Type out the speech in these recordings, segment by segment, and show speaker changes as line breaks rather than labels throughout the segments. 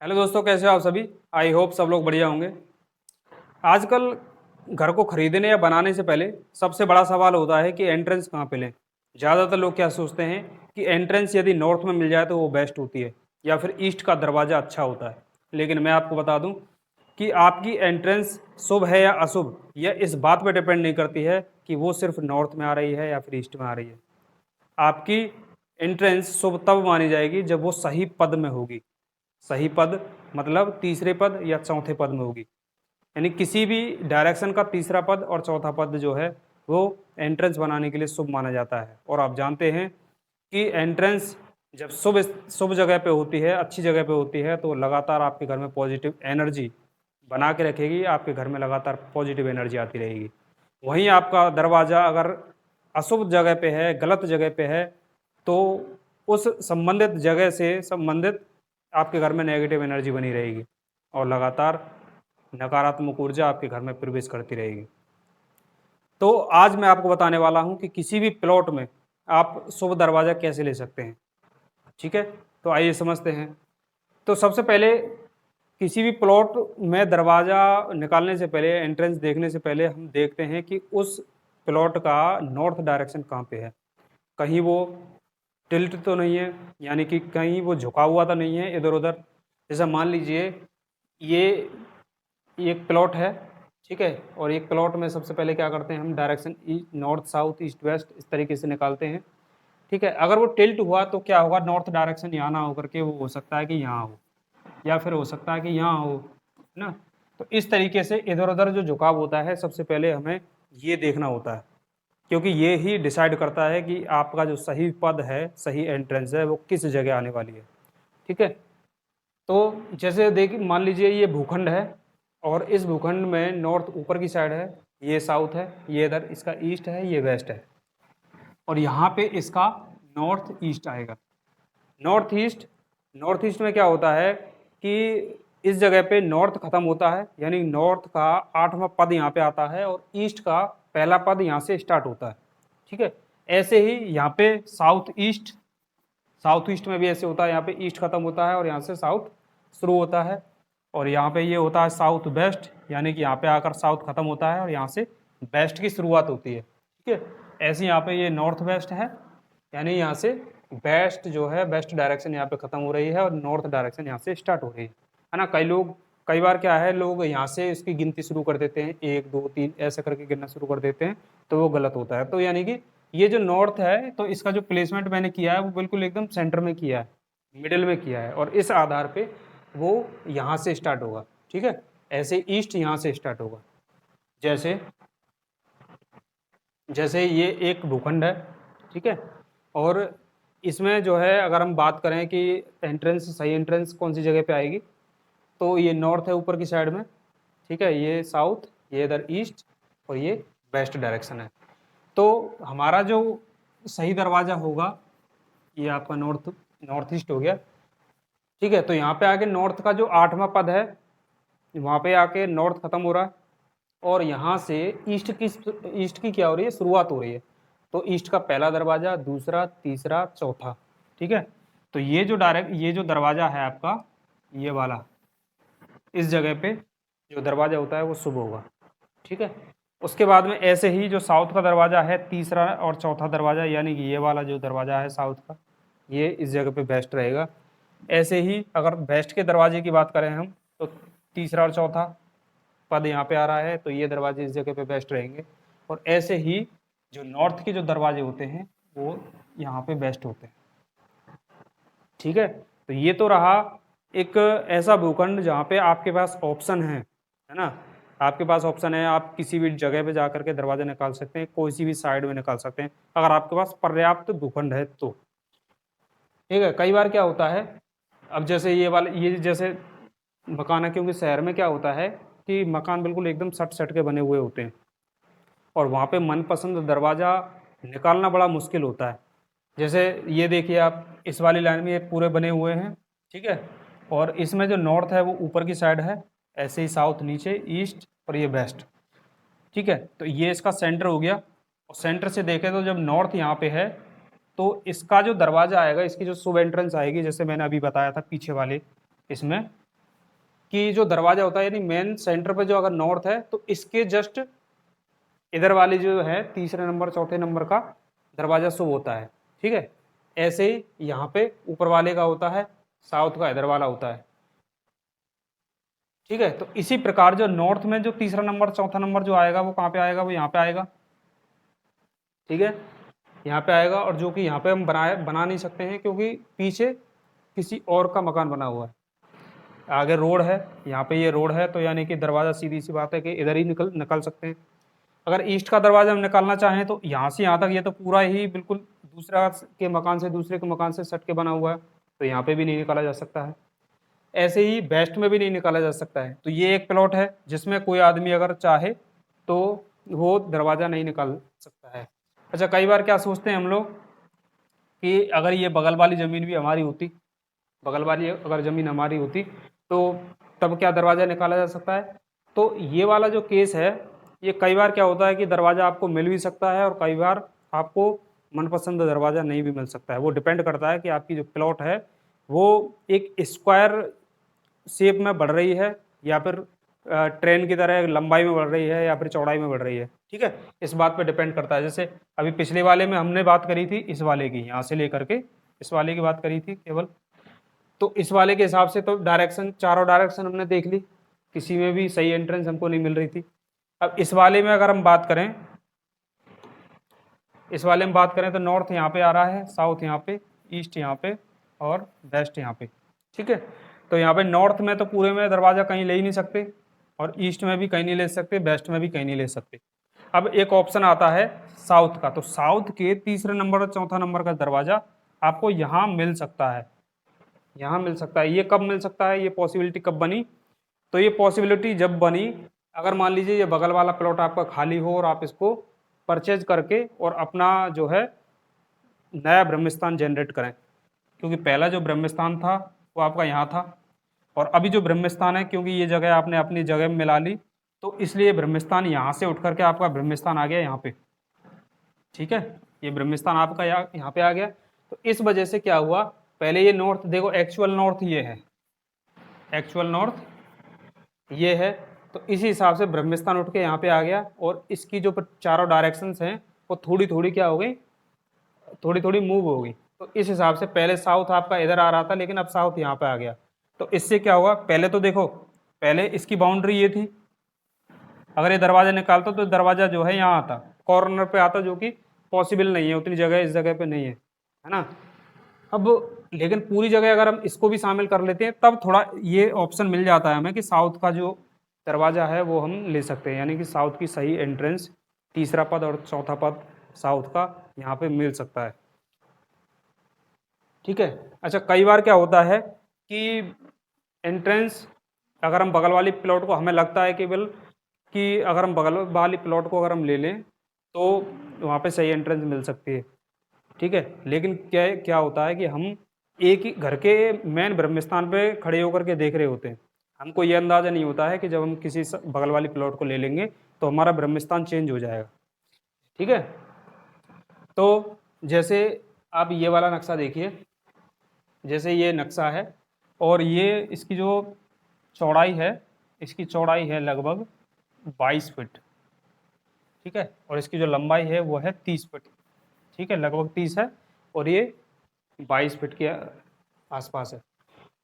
Hello दोस्तों, कैसे हो आप सभी। आई होप सब लोग बढ़िया होंगे। आजकल घर को खरीदने या बनाने से पहले सबसे बड़ा सवाल होता है कि एंट्रेंस कहाँ पे लें। ज़्यादातर लोग क्या सोचते हैं कि एंट्रेंस यदि नॉर्थ में मिल जाए तो वो बेस्ट होती है, या फिर ईस्ट का दरवाज़ा अच्छा होता है। लेकिन मैं आपको बता दूं कि आपकी एंट्रेंस शुभ है या अशुभ, यह इस बात पर डिपेंड नहीं करती है कि वो सिर्फ नॉर्थ में आ रही है या फिर ईस्ट में आ रही है। आपकी एंट्रेंस शुभ तब मानी जाएगी जब वो सही पद में होगी। सही पद मतलब तीसरे पद या चौथे पद में होगी। यानी किसी भी डायरेक्शन का तीसरा पद और चौथा पद जो है वो एंट्रेंस बनाने के लिए शुभ माना जाता है। और आप जानते हैं कि एंट्रेंस जब शुभ शुभ जगह पे होती है, अच्छी जगह पे होती है, तो लगातार आपके घर में पॉजिटिव एनर्जी बना के रखेगी। आपके घर में लगातार पॉजिटिव एनर्जी आती रहेगी। वहीं आपका दरवाज़ा अगर अशुभ जगह पे है, गलत जगह पे है, तो उस संबंधित जगह से संबंधित आपके घर में नेगेटिव एनर्जी बनी रहेगी और लगातार नकारात्मक ऊर्जा आपके घर में प्रवेश करती रहेगी। तो आज मैं आपको बताने वाला हूं कि किसी भी प्लॉट में आप शुभ दरवाज़ा कैसे ले सकते हैं। ठीक है, तो आइए समझते हैं। तो सबसे पहले किसी भी प्लॉट में दरवाज़ा निकालने से पहले, एंट्रेंस देखने से पहले हम देखते हैं कि उस प्लॉट का नॉर्थ डायरेक्शन कहाँ पे है। कहीं वो टिल्ट तो नहीं है, यानी कि कहीं वो झुका हुआ तो नहीं है इधर उधर। जैसा मान लीजिए ये एक प्लॉट है, ठीक है, और एक प्लॉट में सबसे पहले क्या करते हैं हम, direction north south east west इस तरीके से निकालते हैं। ठीक है, अगर वो टिल्ट हुआ तो क्या होगा, नॉर्थ डायरेक्शन यहाँ ना होकर के वो हो सकता है कि यहाँ हो, या फिर हो सकता है कि यहाँ हो, है ना। तो इस तरीके से इधर उधर जो झुकाव होता है सबसे पहले हमें ये देखना होता है, क्योंकि ये ही डिसाइड करता है कि आपका जो सही पद है, सही एंट्रेंस है, वो किस जगह आने वाली है। ठीक है, तो जैसे देखिए मान लीजिए ये भूखंड है और इस भूखंड में नॉर्थ ऊपर की साइड है, ये साउथ है, ये इधर इसका ईस्ट है, ये वेस्ट है, और यहाँ पे इसका नॉर्थ ईस्ट आएगा। नॉर्थ ईस्ट, नॉर्थ ईस्ट में क्या होता है कि इस जगह पे नॉर्थ खत्म होता है, यानी नॉर्थ का 8वां पद यहाँ पे आता है और ईस्ट का पहला पद यहाँ से स्टार्ट होता है। ठीक है, ऐसे ही यहाँ पे साउथ ईस्ट, साउथ ईस्ट में भी ऐसे होता है, यहाँ पे ईस्ट खत्म होता है और यहाँ से साउथ शुरू होता है। और यहाँ पे ये होता है साउथ वेस्ट, यानी कि यहाँ पे आकर साउथ खत्म होता है और यहाँ से वेस्ट की शुरुआत होती है। ठीक है, ऐसे यहाँ पे ये नॉर्थ वेस्ट है, यानी यहाँ से वेस्ट जो है, वेस्ट डायरेक्शन यहाँ पे खत्म हो रही है और नॉर्थ डायरेक्शन यहाँ से स्टार्ट हो रही है ना। कई बार क्या है, लोग यहाँ से इसकी गिनती शुरू कर देते हैं, 1 2 3 ऐसे करके गिनना शुरू कर देते हैं, तो वो गलत होता है। तो यानी कि ये जो नॉर्थ है, तो इसका जो प्लेसमेंट मैंने किया है वो बिल्कुल एकदम सेंटर में किया है, मिडिल में किया है, और इस आधार पे वो यहाँ से स्टार्ट होगा। ठीक है, ऐसे ईस्ट यहाँ से स्टार्ट होगा। जैसे जैसे ये एक भूखंड है, ठीक है, और इसमें जो है अगर हम बात करें कि एंट्रेंस, सही एंट्रेंस कौन सी जगह पे आएगी, तो ये नॉर्थ है ऊपर की साइड में, ठीक है, ये साउथ, ये इधर ईस्ट, और ये वेस्ट डायरेक्शन है। तो हमारा जो सही दरवाज़ा होगा ये आपका नॉर्थ नॉर्थ ईस्ट हो गया। ठीक है, तो यहाँ पे आके नॉर्थ का जो 8वां पद है वहाँ पे आके नॉर्थ खत्म हो रहा है और यहाँ से ईस्ट की क्या हो रही है, शुरुआत हो रही है। तो ईस्ट का पहला दरवाजा, दूसरा, तीसरा, चौथा। ठीक है, तो ये जो दरवाजा है आपका, ये वाला, इस जगह पे जो दरवाजा होता है वो शुभ होगा। ठीक है, उसके बाद में ऐसे ही जो साउथ का दरवाजा है, तीसरा और चौथा दरवाजा, यानी कि ये वाला जो दरवाजा है साउथ का, ये इस जगह पे बेस्ट रहेगा। ऐसे ही अगर वेस्ट के दरवाजे की बात करें हम, तो तीसरा और चौथा पद यहाँ पे आ रहा है, तो ये दरवाजे इस जगह पे बेस्ट रहेंगे। और ऐसे ही जो नॉर्थ के जो दरवाजे होते हैं वो यहाँ पे बेस्ट होते हैं। ठीक है, तो ये तो रहा एक ऐसा भूखंड जहाँ पे आपके पास ऑप्शन है ना। आपके पास ऑप्शन है, आप किसी भी जगह पे जाकर के दरवाजा निकाल सकते हैं, कोई सी भी साइड में निकाल सकते हैं, अगर आपके पास पर्याप्त भूखंड है तो। ठीक है, कई बार क्या होता है, अब जैसे ये जैसे मकान है, क्योंकि शहर में क्या होता है कि मकान बिल्कुल एकदम सट सट के बने हुए होते हैं और वहाँ पे मनपसंद दरवाज़ा निकालना बड़ा मुश्किल होता है। जैसे ये देखिए आप, इस वाली लाइन में ये पूरे बने हुए हैं, ठीक है, और इसमें जो नॉर्थ है वो ऊपर की साइड है, ऐसे ही साउथ नीचे, ईस्ट, और ये वेस्ट। ठीक है, तो ये इसका सेंटर हो गया। और सेंटर से देखें तो जब नॉर्थ यहाँ पे है, तो इसका जो दरवाजा आएगा, इसकी जो शुभ एंट्रेंस आएगी, जैसे मैंने अभी बताया था पीछे वाले इसमें, कि जो दरवाजा होता है यानी मेन सेंटर पे जो अगर नॉर्थ है तो इसके जस्ट इधर वाली जो है तीसरे नंबर चौथे नंबर का दरवाजा शुभ होता है। ठीक है, ऐसे ही यहाँ पे ऊपर वाले का होता है, साउथ का इधर वाला होता है। ठीक है, तो इसी प्रकार जो नॉर्थ में जो तीसरा नंबर चौथा नंबर जो आएगा वो कहाँ पे आएगा, वो यहाँ पे आएगा। ठीक है, यहाँ पे आएगा, और जो कि यहाँ पे हम बना नहीं सकते हैं क्योंकि पीछे किसी और का मकान बना हुआ है। आगे रोड है, यहाँ पे ये रोड है, तो यानी कि दरवाज़ा सीधी सी बात है कि इधर ही निकल सकते हैं। अगर ईस्ट का दरवाज़ा हम निकालना चाहें तो यहाँ से यहाँ तक ये तो पूरा ही बिल्कुल दूसरा के मकान से दूसरे के मकान से सट के बना हुआ है, तो यहाँ पे भी नहीं निकाला जा सकता है। ऐसे ही वेस्ट में भी नहीं निकाला जा सकता है। तो ये एक प्लॉट है जिसमें कोई आदमी अगर चाहे तो वो दरवाज़ा नहीं निकाल सकता है। अच्छा, कई बार क्या सोचते हैं हम लोग कि अगर ये बगल वाली ज़मीन भी हमारी होती, बगल वाली अगर ज़मीन हमारी होती तो तब क्या दरवाज़ा निकाला जा सकता है। तो ये वाला जो केस है, ये कई बार क्या होता है कि दरवाज़ा आपको मिल भी सकता है और कई बार आपको मनपसंद दरवाज़ा नहीं भी मिल सकता है। वो डिपेंड करता है कि आपकी जो प्लॉट है वो एक स्क्वायर शेप में बढ़ रही है या फिर ट्रेन की तरह लंबाई में बढ़ रही है या फिर चौड़ाई में बढ़ रही है। ठीक है, इस बात पे डिपेंड करता है। जैसे अभी पिछले वाले में हमने बात करी थी इस वाले की, यहाँ से लेकर के इस वाले की बात करी थी केवल, तो इस वाले के हिसाब से तो डायरेक्शन, चारों डायरेक्शन हमने देख ली, किसी में भी सही एंट्रेंस हमको नहीं मिल रही थी। अब इस वाले में अगर हम बात करें, इस वाले में बात करें तो नॉर्थ यहाँ पे आ रहा है, साउथ यहाँ पे, ईस्ट यहाँ पे और वेस्ट यहाँ पे। ठीक है, तो यहाँ पे नॉर्थ में तो पूरे में दरवाज़ा कहीं ले ही नहीं सकते और ईस्ट में भी कहीं नहीं ले सकते, वेस्ट में भी कहीं नहीं ले सकते। अब एक ऑप्शन आता है साउथ का, तो साउथ के तीसरे नंबर और चौथा नंबर का दरवाज़ा आपको यहाँ मिल सकता है, यहाँ मिल सकता है। ये कब मिल सकता है, ये पॉसिबिलिटी कब बनी, तो ये पॉसिबिलिटी जब बनी अगर मान लीजिए ये बगल वाला प्लॉट आपका खाली हो और आप इसको परचेज करके और अपना जो है नया ब्रह्मस्थान जनरेट करें। क्योंकि पहला जो ब्रह्मस्थान था वो आपका यहाँ था और अभी जो ब्रह्मस्थान है, क्योंकि ये जगह आपने अपनी जगह में मिला ली तो इसलिए ब्रह्मस्थान यहाँ से उठ करके आपका ब्रह्मस्थान आ गया यहाँ पे। ठीक है, ये ब्रह्मस्थान आपका यहाँ पे आ गया। तो इस वजह से क्या हुआ, पहले ये नॉर्थ देखो, एक्चुअल नॉर्थ ये है, एक्चुअल नॉर्थ ये है, तो इसी हिसाब से ब्रह्मस्थान उठ के यहाँ पे आ गया और इसकी जो चारों डायरेक्शंस हैं वो थोड़ी थोड़ी क्या हो गई, थोड़ी थोड़ी मूव हो गई। तो इस हिसाब से पहले साउथ आपका इधर आ रहा था लेकिन अब साउथ यहाँ पे आ गया। तो इससे क्या हुआ, पहले तो देखो, पहले इसकी बाउंड्री ये थी, अगर ये दरवाजा निकालता तो दरवाजा जो है यहाँ आता, कॉर्नर पे आता, जो कि पॉसिबल नहीं है, उतनी जगह इस जगह पे नहीं है ना। अब लेकिन पूरी जगह अगर हम इसको भी शामिल कर लेते हैं तब थोड़ा ये ऑप्शन मिल जाता है हमें कि साउथ का जो दरवाजा है वो हम ले सकते हैं, यानी कि साउथ की सही एंट्रेंस तीसरा पद और चौथा पद साउथ का यहाँ पे मिल सकता है। ठीक है, अच्छा कई बार क्या होता है कि एंट्रेंस अगर हम बगल वाली प्लॉट को, हमें लगता है कि अगर हम बगल वाली प्लॉट को अगर हम ले लें तो वहाँ पे सही एंट्रेंस मिल सकती है। ठीक है, लेकिन क्या क्या होता है कि हम एक ही घर के मेन ब्रह्मस्थान पे खड़े होकर के देख रहे होते हैं, हमको ये अंदाज़ा नहीं होता है कि जब हम किसी बगल वाली प्लॉट को ले लेंगे तो हमारा ब्रह्मस्थान चेंज हो जाएगा। ठीक है, तो जैसे आप ये वाला नक्शा देखिए, जैसे ये नक्शा है और ये इसकी जो चौड़ाई है, इसकी चौड़ाई है लगभग 22 फीट। ठीक है, और इसकी जो लंबाई है वो है 30 फीट। ठीक है, लगभग 30 है और ये 22 फीट के आसपास है।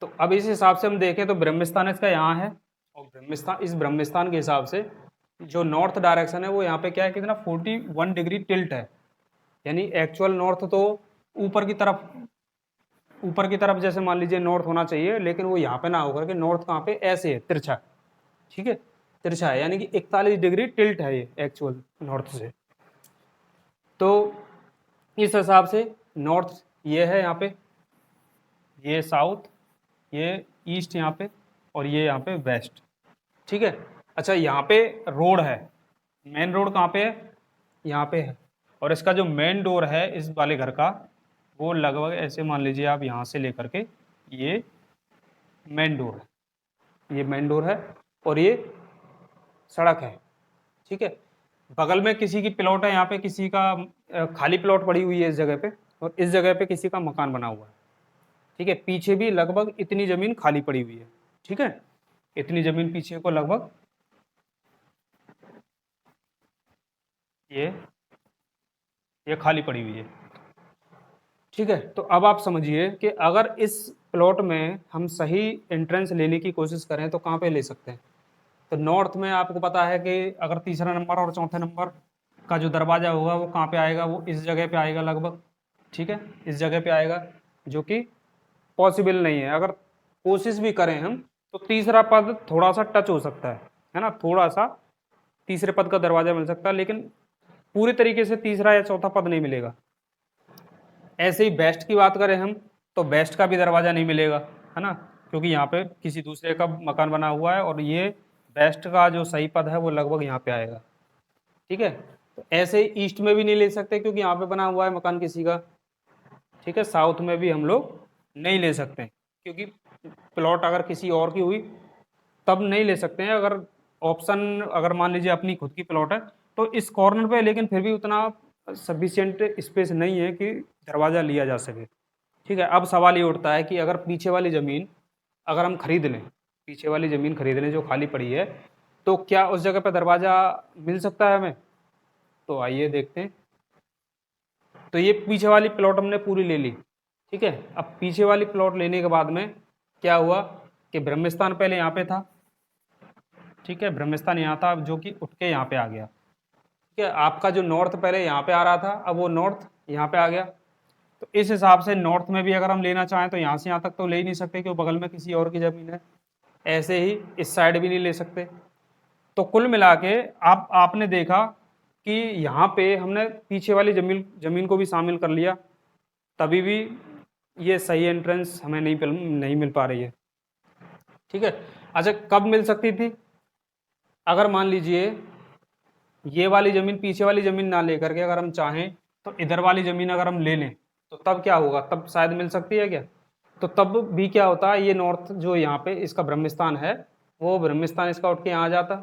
तो अब इस हिसाब से हम देखें तो ब्रह्मस्थान इसका यहाँ है और ब्रह्मस्थान, इस ब्रह्मस्थान के हिसाब से जो नॉर्थ डायरेक्शन है वो यहाँ पे क्या है, कितना 41 डिग्री टिल्ट है, यानी एक्चुअल नॉर्थ तो ऊपर की तरफ जैसे मान लीजिए नॉर्थ होना चाहिए, लेकिन वो यहाँ पे ना होकर के नॉर्थ कहाँ पे ऐसे है, तिरछा। ठीक है, तिरछा है, यानी कि 41 डिग्री टिल्ट है ये एक्चुअल नॉर्थ से। तो इस हिसाब से नॉर्थ ये है यहाँ पे, ये साउथ, ये ईस्ट यहाँ पे और ये यहाँ पे वेस्ट। ठीक है, अच्छा यहाँ पे रोड है, मेन रोड कहाँ पे है, यहाँ पे है, और इसका जो मेन डोर है इस वाले घर का वो लगभग ऐसे मान लीजिए आप यहाँ से लेकर के ये मेन डोर है, ये मेन डोर है और ये सड़क है। ठीक है, बगल में किसी की प्लॉट है, यहाँ पे किसी का खाली प्लॉट पड़ी हुई है इस जगह पे, और इस जगह पे किसी का मकान बना हुआ है। ठीक है, पीछे भी लगभग इतनी ज़मीन खाली पड़ी हुई है। ठीक है, इतनी ज़मीन पीछे को लगभग ये खाली पड़ी हुई है। ठीक है, तो अब आप समझिए कि अगर इस प्लॉट में हम सही एंट्रेंस लेने की कोशिश करें तो कहाँ पे ले सकते हैं। तो नॉर्थ में आपको पता है कि अगर तीसरा नंबर और चौथे नंबर का जो दरवाज़ा होगा वो कहाँ पे आएगा, वो इस जगह पे आएगा लगभग। ठीक है, इस जगह पे आएगा, जो कि पॉसिबल नहीं है। अगर कोशिश भी करें हम तो तीसरा पद थोड़ा सा टच हो सकता है ना, थोड़ा सा तीसरे पद का दरवाजा मिल सकता है, लेकिन पूरी तरीके से तीसरा या चौथा पद नहीं मिलेगा। ऐसे ही बेस्ट की बात करें हम तो बेस्ट का भी दरवाजा नहीं मिलेगा, है ना, क्योंकि यहाँ पे किसी दूसरे का मकान बना हुआ है और ये बेस्ट का जो सही पद है वो लगभग यहाँ पे आएगा। ठीक है, तो ऐसे ही ईस्ट में भी नहीं ले सकते क्योंकि यहाँ पे बना हुआ है मकान किसी का। ठीक है, साउथ में भी हम लोग नहीं ले सकते क्योंकि प्लॉट अगर किसी और की हुई तब नहीं ले सकते हैं। अगर ऑप्शन अगर मान लीजिए अपनी खुद की प्लॉट है तो इस कॉर्नर पे, लेकिन फिर भी उतना सफिशिएंट स्पेस नहीं है कि दरवाज़ा लिया जा सके। ठीक है, अब सवाल ये उठता है कि अगर पीछे वाली ज़मीन अगर हम खरीद लें, पीछे वाली ज़मीन खरीद लें जो खाली पड़ी है, तो क्या उस जगह पर दरवाज़ा मिल सकता है हमें। तो आइए देखते हैं। तो ये पीछे वाली प्लॉट हमने पूरी ले ली। ठीक है, अब पीछे वाली प्लॉट लेने के बाद में क्या हुआ कि ब्रह्मस्थान पहले यहाँ पे था। ठीक है, ब्रह्मस्थान यहाँ था जो कि उठ के यहाँ पे आ गया। ठीक है, आपका जो नॉर्थ पहले यहाँ पे आ रहा था अब वो नॉर्थ यहाँ पे आ गया। तो इस हिसाब से नॉर्थ में भी अगर हम लेना चाहें तो यहाँ से यहाँ तक तो ले ही नहीं सकते क्योंकि बगल में किसी और की ज़मीन है। ऐसे ही इस साइड भी नहीं ले सकते। तो कुल मिला के आपने देखा कि यहाँ पे हमने पीछे वाली जमीन जमीन को भी शामिल कर लिया, तभी भी ये सही एंट्रेंस हमें नहीं मिल पा रही है। ठीक है, अच्छा कब मिल सकती थी। अगर मान लीजिए ये वाली ज़मीन पीछे वाली ज़मीन ना लेकर के अगर हम चाहें तो इधर वाली ज़मीन अगर हम ले लें तो तब क्या होगा, तब शायद मिल सकती है क्या। तो तब भी क्या होता है, ये नॉर्थ जो यहाँ पे इसका ब्रह्मस्थान है वो ब्रह्मस्थान इसका उठ के यहाँ आ जाता,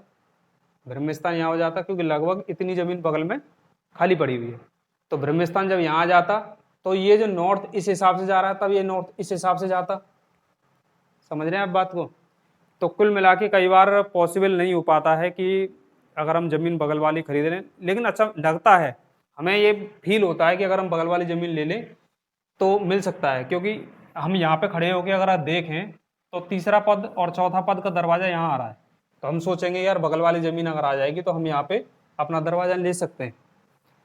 ब्रह्मस्थान यहाँ हो जाता क्योंकि लगभग इतनी ज़मीन बगल में खाली पड़ी हुई है। तो ब्रह्मस्थान जब यहाँ आ जाता तो ये जो नॉर्थ इस हिसाब से जा रहा है तब ये नॉर्थ इस हिसाब से जाता। समझ रहे हैं आप बात को। तो कुल मिला के कई बार पॉसिबल नहीं हो पाता है कि अगर हम ज़मीन बगल वाली खरीद लें, लेकिन अच्छा लगता है हमें, ये फील होता है कि अगर हम बगल वाली ज़मीन ले लें तो मिल सकता है, क्योंकि हम यहाँ पे खड़े होकर अगर आप देखें तो तीसरा पद और चौथा पद का दरवाज़ा यहाँ आ रहा है। तो हम सोचेंगे यार बगल वाली ज़मीन अगर आ जाएगी तो हम यहाँ पे अपना दरवाज़ा ले सकते हैं।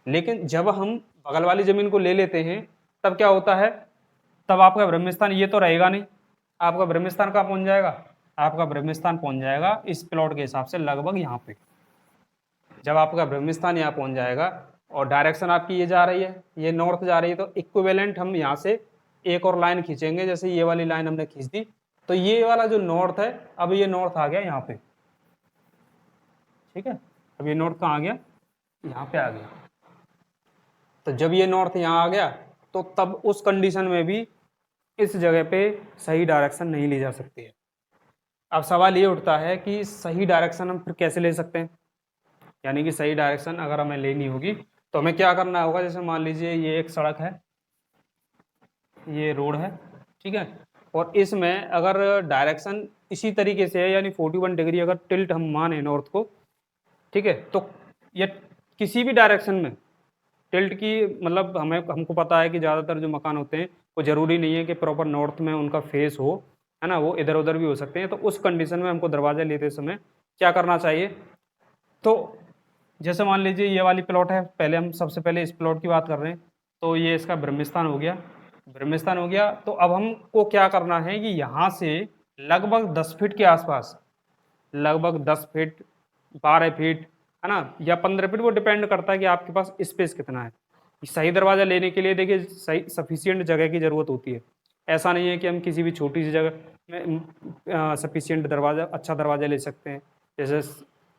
लेकिन जब हम बगल वाली ज़मीन को ले लेते हैं तब क्या होता है, तब आपका ब्रह्मस्थान ये तो रहेगा नहीं। आपका ब्रह्मस्थान कहाँ पहुँच जाएगा, आपका ब्रह्मस्थान पहुँच जाएगा इस प्लॉट के हिसाब से लगभग यहाँ पे। जब आपका ब्रह्मस्थान यहाँ पहुँच जाएगा और डायरेक्शन आपकी ये जा रही है, ये नॉर्थ जा रही है, तो इक्विवेलेंट हम यहाँ से एक और लाइन खींचेंगे। जैसे ये वाली लाइन हमने खींच दी तो ये वाला जो नॉर्थ है अब ये नॉर्थ आ गया यहाँ पे। ठीक है, अब ये नॉर्थ कहाँ आ गया, यहाँ पे आ गया। तो जब ये नॉर्थ यहाँ आ गया तो तब उस कंडीशन में भी इस जगह पे सही डायरेक्शन नहीं ली जा सकती है। अब सवाल ये उठता है कि सही डायरेक्शन हम फिर कैसे ले सकते हैं, यानी कि सही डायरेक्शन अगर हमें लेनी होगी तो हमें क्या करना होगा। जैसे मान लीजिए ये एक सड़क है, ये रोड है, ठीक है, और इसमें अगर डायरेक्शन इसी तरीके से है यानी 41 डिग्री अगर टिल्ट हम माने नॉर्थ को, ठीक है, तो ये किसी भी डायरेक्शन में टिल्ट की मतलब हमको पता है कि ज़्यादातर जो मकान होते हैं वो ज़रूरी नहीं है कि प्रॉपर नॉर्थ में उनका फेस हो, है ना, वो इधर उधर भी हो सकते हैं। तो उस कंडीशन में हमको दरवाज़ा लेते समय क्या करना चाहिए। तो जैसे मान लीजिए ये वाली प्लॉट है, पहले हम सबसे पहले इस प्लॉट की बात कर रहे हैं, तो ये इसका ब्रह्मस्थान हो गया, ब्रह्मस्थान हो गया। तो अब हमको क्या करना है कि यहाँ से लगभग 10 फीट के आसपास, लगभग 10 फीट 12 फीट, है ना, या 15 फीट, वो डिपेंड करता है कि आपके पास स्पेस कितना है। सही दरवाज़ा लेने के लिए देखिए सही सफिशियंट जगह की ज़रूरत होती है। ऐसा नहीं है कि हम किसी भी छोटी सी जगह में सफिशियंट दरवाज़ा अच्छा दरवाज़ा ले सकते हैं। जैसे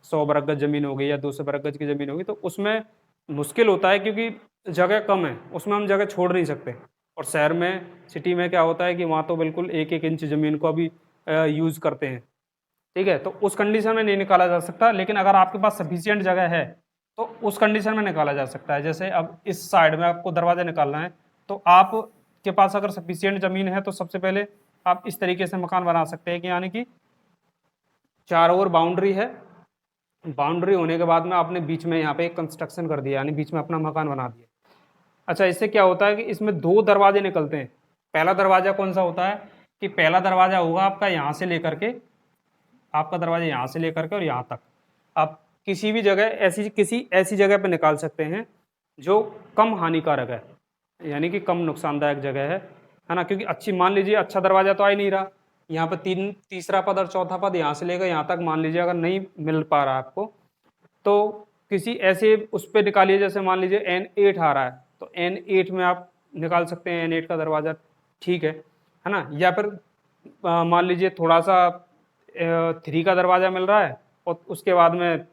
100 बरगज ज़मीन हो गई या 200 बरगज की ज़मीन होगी तो उसमें मुश्किल होता है क्योंकि जगह कम है, उसमें हम जगह छोड़ नहीं सकते। और शहर में सिटी में क्या होता है कि वहाँ तो बिल्कुल एक एक इंच ज़मीन को अभी यूज़ करते हैं। ठीक है, तो उस कंडीशन में नहीं निकाला जा सकता, लेकिन अगर आपके पास सफिशियंट जगह है तो उस कंडीशन में निकाला जा सकता है। जैसे अब इस साइड में आपको दरवाजा निकालना है तो आपके पास अगर सफिशियंट ज़मीन है तो सबसे पहले आप इस तरीके से मकान बना सकते हैं कि यानी कि चारों ओर बाउंड्री है, बाउंड्री होने के बाद में आपने बीच में यहाँ पे एक कंस्ट्रक्शन कर दिया, यानी बीच में अपना मकान बना दिया। अच्छा, इससे क्या होता है कि इसमें दो दरवाजे निकलते हैं। पहला दरवाजा कौन सा होता है कि पहला दरवाजा होगा आपका यहाँ से लेकर के, आपका दरवाजा यहाँ से लेकर के और यहाँ तक आप किसी भी जगह किसी ऐसी जगह पे निकाल सकते हैं जो कम हानिकारक है, यानी कि कम नुकसानदायक जगह है ना। क्योंकि अच्छी, मान लीजिए अच्छा दरवाजा तो आ ही नहीं रहा, यहाँ पे तीसरा पद और चौथा पद यहाँ से लेकर यहाँ तक मान लीजिए अगर नहीं मिल पा रहा है आपको, तो किसी ऐसे उस पर निकालिए, जैसे मान लीजिए N8 आ रहा है तो N8 में आप निकाल सकते हैं N8 का दरवाज़ा, ठीक है ना। या फिर मान लीजिए थोड़ा सा 3 का दरवाज़ा मिल रहा है और उसके बाद में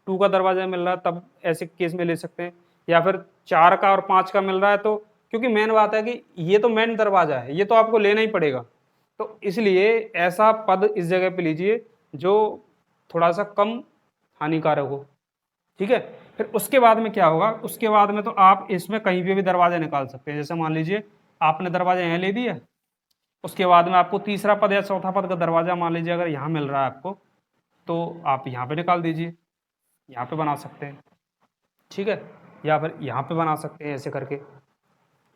2 का दरवाज़ा मिल रहा है, तब ऐसे केस में ले सकते हैं। या फिर 4 का और 5 का मिल रहा है, तो क्योंकि मेन बात है कि ये तो मेन दरवाज़ा है, ये तो आपको लेना ही पड़ेगा, तो इसलिए ऐसा पद इस जगह पे लीजिए जो थोड़ा सा कम हानिकारक हो, ठीक है। फिर उसके बाद में क्या होगा, उसके बाद में तो आप इसमें कहीं पे भी दरवाजा निकाल सकते हैं। जैसे मान लीजिए आपने दरवाजा यहाँ ले दिया, उसके बाद में आपको तीसरा पद या चौथा पद का दरवाजा मान लीजिए अगर यहाँ मिल रहा है आपको, तो आप यहाँ पे निकाल दीजिए, यहाँ पे बना सकते हैं, ठीक है। या फिर यहाँ पे बना सकते हैं ऐसे करके,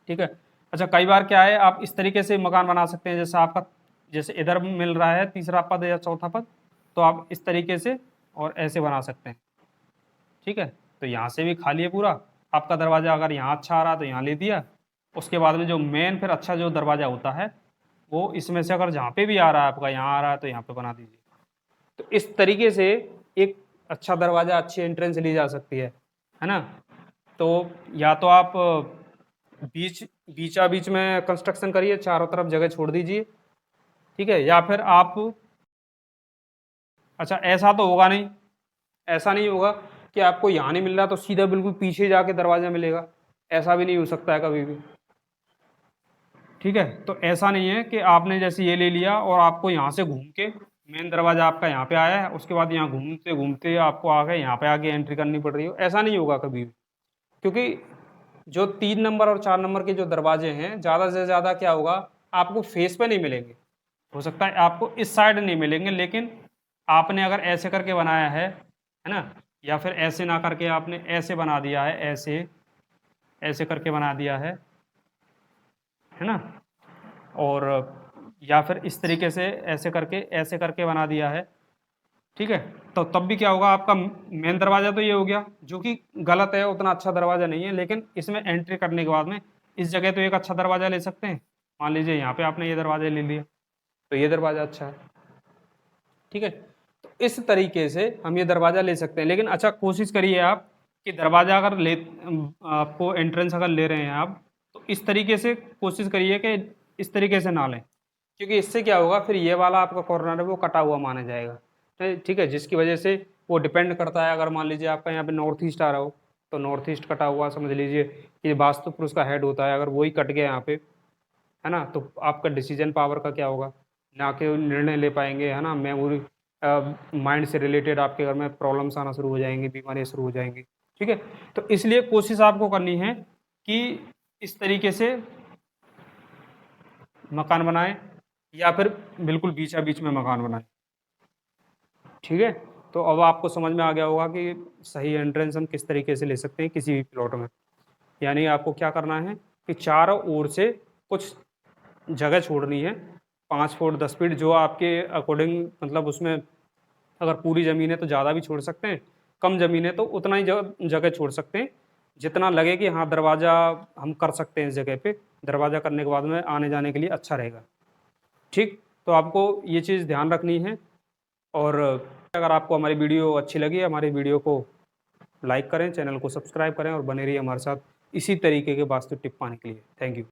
ठीक है। अच्छा, कई बार क्या है, आप इस तरीके से मकान बना सकते हैं, जैसे आपका जैसे इधर मिल रहा है तीसरा पद या चौथा पद, तो आप इस तरीके से और ऐसे बना सकते हैं, ठीक है। तो यहाँ से भी खाली है पूरा, आपका दरवाज़ा अगर यहाँ अच्छा आ रहा तो यहाँ ले दिया, उसके बाद में जो मेन फिर अच्छा जो दरवाज़ा होता है वो इसमें से अगर जहाँ पे भी आ रहा है आपका, यहाँ आ रहा है तो यहाँ पे बना दीजिए। तो इस तरीके से एक अच्छा दरवाज़ा, अच्छी एंट्रेंस ली जा सकती है ना। तो या तो आप बीचा बीच में कंस्ट्रक्शन करिए, चारों तरफ जगह छोड़ दीजिए, ठीक है। या फिर आप, अच्छा ऐसा तो होगा नहीं, ऐसा नहीं होगा कि आपको यहाँ नहीं मिल रहा तो सीधा बिल्कुल पीछे जाके दरवाजा मिलेगा, ऐसा भी नहीं हो सकता है कभी भी, ठीक है। तो ऐसा नहीं है कि आपने जैसे ये ले लिया और आपको यहाँ से घूम के मेन दरवाजा आपका यहाँ पे आया है, उसके बाद यहाँ घूमते घूमते आपको आगे यहाँ पे आके एंट्री करनी पड़ रही हो, ऐसा नहीं होगा कभी भी। क्योंकि जो 3 नंबर और 4 नंबर के जो दरवाजे हैं, ज़्यादा से ज़्यादा क्या होगा, आपको फेस पे नहीं मिलेंगे, हो सकता है आपको इस साइड नहीं मिलेंगे, लेकिन आपने अगर ऐसे करके बनाया है ना, या फिर ऐसे ना करके आपने ऐसे बना दिया है, ऐसे ऐसे करके बना दिया है ना, और या फिर इस तरीके से ऐसे करके बना दिया है, ठीक है। तो तब भी क्या होगा, आपका मेन दरवाज़ा तो ये हो गया जो कि गलत है, उतना अच्छा दरवाज़ा नहीं है, लेकिन इसमें एंट्री करने के बाद में इस जगह तो एक अच्छा दरवाज़ा ले सकते हैं। मान लीजिए यहाँ पे आपने ये दरवाज़ा ले लिया तो ये दरवाज़ा अच्छा है, ठीक है। तो इस तरीके से हम ये दरवाज़ा ले सकते हैं। लेकिन अच्छा, कोशिश करिए आप कि दरवाज़ा अगर आपको एंट्रेंस अगर ले रहे हैं आप, तो इस तरीके से कोशिश करिए कि इस तरीके से ना लें, क्योंकि इससे क्या होगा, फिर ये वाला आपका कॉर्नर है वो कटा हुआ माना जाएगा, ठीक है। जिसकी वजह से वो डिपेंड करता है, अगर मान लीजिए आपका यहाँ पे नॉर्थ ईस्ट आ रहा हो तो नॉर्थ ईस्ट कटा हुआ समझ लीजिए, ये वास्तु पुरुष का हेड होता है, अगर वही कट गया यहाँ पे, है ना, तो आपका डिसीजन पावर का क्या होगा, ना कि निर्णय ले पाएंगे, है ना। मेमोरी, माइंड से रिलेटेड आपके घर में प्रॉब्लम्स आना शुरू हो जाएंगी, बीमारियाँ शुरू हो जाएंगी, ठीक है। तो इसलिए कोशिश आपको करनी है कि इस तरीके से मकान बनाएं, या फिर बिल्कुल बीचा बीच में मकान बनाएं, ठीक है। तो अब आपको समझ में आ गया होगा कि सही एंट्रेंस हम किस तरीके से ले सकते हैं किसी भी प्लॉट में। यानी आपको क्या करना है कि चारों ओर से कुछ जगह छोड़नी है, 5 फुट 10 फीट जो आपके अकॉर्डिंग, मतलब उसमें अगर पूरी ज़मीन है तो ज़्यादा भी छोड़ सकते हैं, कम ज़मीन है तो उतना ही जगह छोड़ सकते हैं जितना लगे कि हाँ दरवाज़ा हम कर सकते हैं, इस जगह पे दरवाज़ा करने के बाद में आने जाने के लिए अच्छा रहेगा, ठीक। तो आपको ये चीज़ ध्यान रखनी है। और अगर आपको हमारी वीडियो अच्छी लगी, हमारी वीडियो को लाइक करें, चैनल को सब्सक्राइब करें और बने रहिए हमारे साथ इसी तरीके के वास्तु टिप पाने के लिए। Thank you.